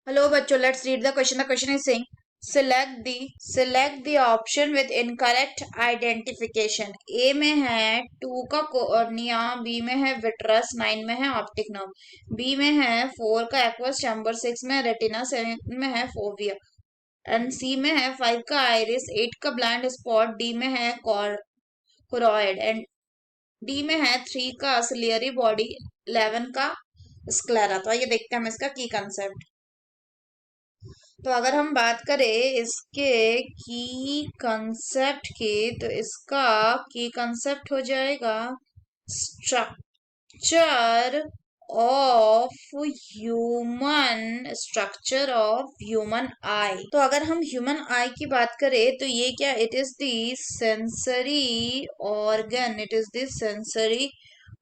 Hello, bachcho. Let's read the question. The question is saying select the option with incorrect identification. A में है to का cornea, B में है vitreous, 9 में है ऑप्टिक नर्व, बी में है 4 का एक्वस चैम्बर, 6 में है रेटिना, 7 में है फोविया एंड सी में है 5 का आइरिस, 8 का ब्लाइंड स्पॉट, डी में है कोरॉइड एंड डी में है 3 का सिलियरी बॉडी, 11 का स्क्लेरा। तो आइए देखते हैं हम इसका की कंसेप्ट। तो अगर हम बात करें इसके की कंसेप्ट की, तो इसका की कंसेप्ट हो जाएगा स्ट्रक्चर ऑफ ह्यूमन आई। तो अगर हम ह्यूमन आई की बात करें तो ये क्या, it is the sensory organ, it is the sensory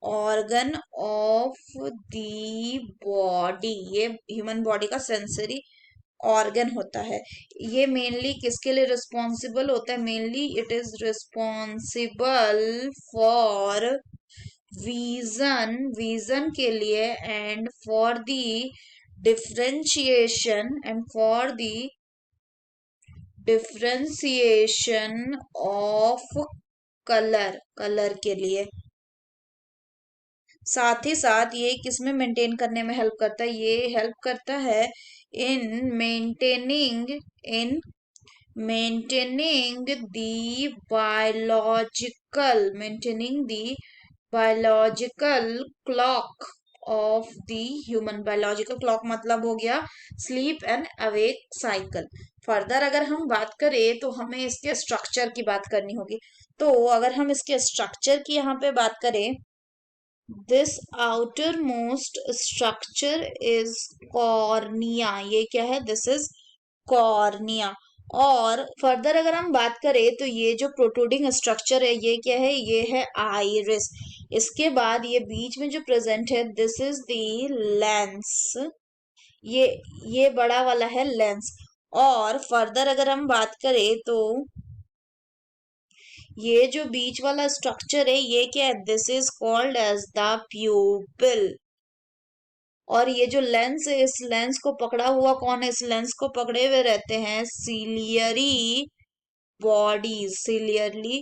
organ of the body. ये ह्यूमन बॉडी का सेंसरी ऑर्गन होता है। ये मेनली किसके लिए रिस्पॉन्सिबल होता है? Mainly it is responsible for vision के लिए and for the differentiation of colour के लिए। साथ ही साथ ये किसमें मेंटेन करने में हेल्प करता है? ये हेल्प करता है इन maintaining the biological clock of the human। biological clock मतलब हो गया sleep and awake cycle. Further अगर हम बात करें तो हमें इसके स्ट्रक्चर की बात करनी होगी। तो अगर हम इसके स्ट्रक्चर की यहाँ पे बात करें, this outer most structure is cornea. ये क्या है? This is cornea. और फर्दर अगर हम बात करें तो ये जो प्रोट्रूडिंग स्ट्रक्चर है ये क्या है? ये है आइरिस। इसके बाद ये बीच में जो प्रेजेंट है, दिस इज द लेंस। ये ये बड़ा वाला है लेंस। और फर्दर अगर हम बात करें तो ये जो बीच वाला स्ट्रक्चर है ये क्या है? This is called as the pupil. और ये जो लेंस है, इस लेंस को पकड़ा हुआ कौन है? इस लेंस को पकड़े हुए रहते हैं सिलियरी बॉडीज। Ciliary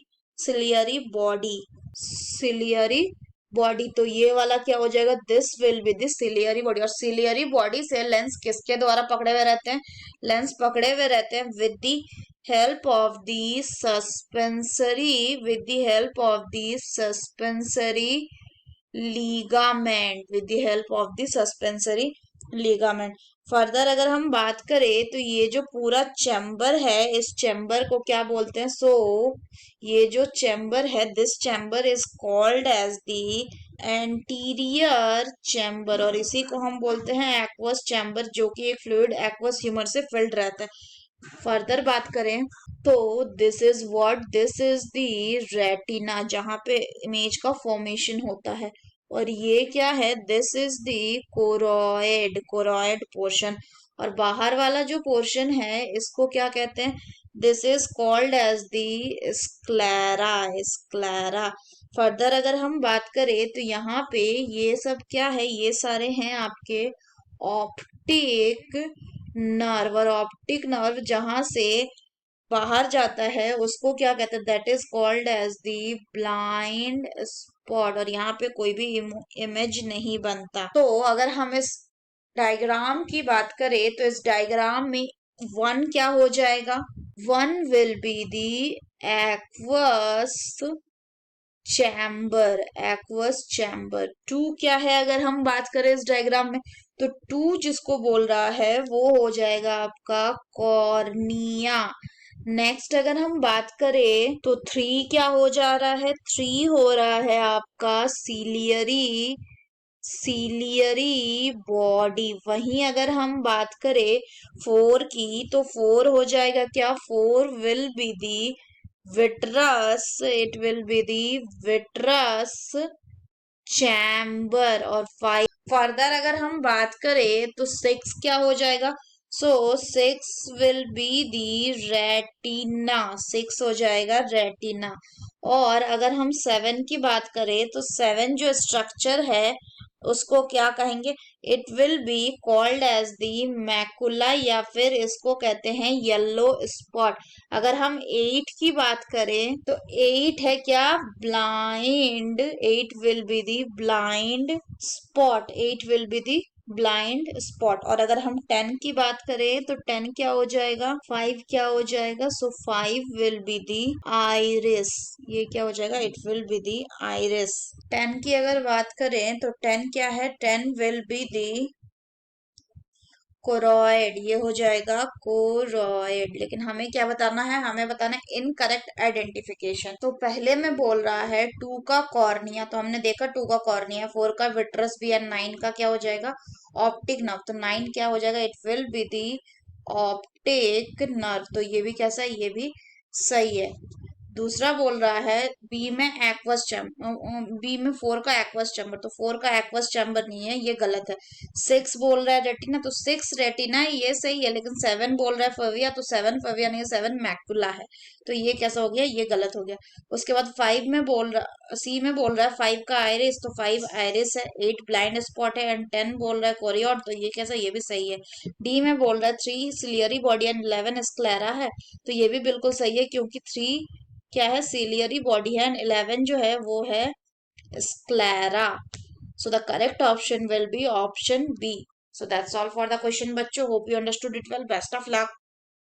body. तो ये वाला क्या हो जाएगा? This will be this ciliary body. और सिलियरी बॉडी से लेंस किसके द्वारा पकड़े हुए रहते हैं? लेंस पकड़े हुए रहते हैं with the help of the suspensory ligament. Further अगर हम बात करें तो ये जो पूरा चैम्बर है, इस चैम्बर को क्या बोलते हैं? ये जो चैम्बर है, this chamber is called as the anterior chamber. और इसी को हम बोलते हैं एक्वस चैम्बर, जो कि एक फ्लूइड एक्वस ह्यूमर से फिल्ड रहता है। फर्दर बात करें तो दिस इज द रेटिना, जहाँ पे इमेज का फॉर्मेशन होता है। और ये क्या है? This is the choroid portion. और बाहर वाला जो पोर्शन है इसको क्या कहते हैं? This is called as the sclera. Further अगर हम बात करें तो यहाँ पे ये सब क्या है? ये सारे हैं आपके ऑप्टिक नर्व। और ऑप्टिक नर्व जहां से बाहर जाता है उसको क्या कहते हैं? That is called as the blind spot. और यहाँ पे कोई भी इमेज नहीं बनता। तो अगर हम इस डायग्राम की बात करें तो इस डायग्राम में वन क्या हो जाएगा? One will be the aqueous chamber. Two क्या है अगर हम बात करें इस डायग्राम में? तो टू जिसको बोल रहा है वो हो जाएगा आपका कॉर्निया। नेक्स्ट अगर हम बात करें तो थ्री क्या हो जा रहा है? थ्री हो रहा है आपका सिलियरी बॉडी। वहीं अगर हम बात करें फोर की तो फोर हो जाएगा क्या? Four will be the vitreous chamber. और फाइव फर्दर अगर हम बात करें तो सिक्स क्या हो जाएगा? Six will be the retina. Six हो जाएगा रेटिना। और अगर हम सेवन की बात करें तो सेवन जो स्ट्रक्चर है उसको क्या कहेंगे? It will be called as the macula, या फिर इसको कहते हैं येलो स्पॉट। अगर हम 8 की बात करें तो 8 है क्या? Blind. 8 will be the blind spot. 8 will be the blind spot. और अगर हम 10 की बात करें तो 10 क्या हो जाएगा? 5 क्या हो जाएगा? सो 5 विल बी दी आइरिस। ये क्या हो जाएगा? It will be the iris. 10 की अगर बात करें तो 10 क्या है? 10 विल बी दी कोरॉइड। ये हो जाएगा कोरॉइड। लेकिन हमें क्या बताना है? हमें बताना है इनकरेक्ट आइडेंटिफिकेशन। तो पहले में बोल रहा है 2 का कॉर्निया, तो हमने देखा 2 का कॉर्निया, 4 का विट्रस भी है, 9 का क्या हो जाएगा? Optic nerve. तो 9 क्या हो जाएगा? It will be the optic nerve. तो ये भी कैसा है? ये भी सही है। दूसरा बोल रहा है बी में एक्वस चैम्बर, बी में 4 का एक्वस चैम्बर, तो 4 का एक्वस चैम्बर नहीं है, ये गलत है। 6 बोल रहा है रेटिना, तो 6 रेटिना है, ये सही है। लेकिन 7 बोल रहा है फविया, तो 7 फविया नहीं है, 7 मैकुला है। तो ये कैसा हो गया? ये गलत हो गया। उसके बाद 5 में बोल रहा, सी में बोल रहा है 5 का आइरिस, तो 5 आइरिस है। 8 ब्लाइंड स्पॉट है एंड 10 बोल रहा है कोरियड, तो ये कैसा? ये भी सही है। डी में बोल रहा है 3 सिलियरी बॉडी एंड 11 स्क्लेरा है, तो ये भी बिल्कुल सही है, क्योंकि 3 क्या है? सिलियरी बॉडी है एंड 11 जो है वो है sclera. So the correct option will be option B. So that's all for the question, बच्चों. Hope you understood it well. Best of luck.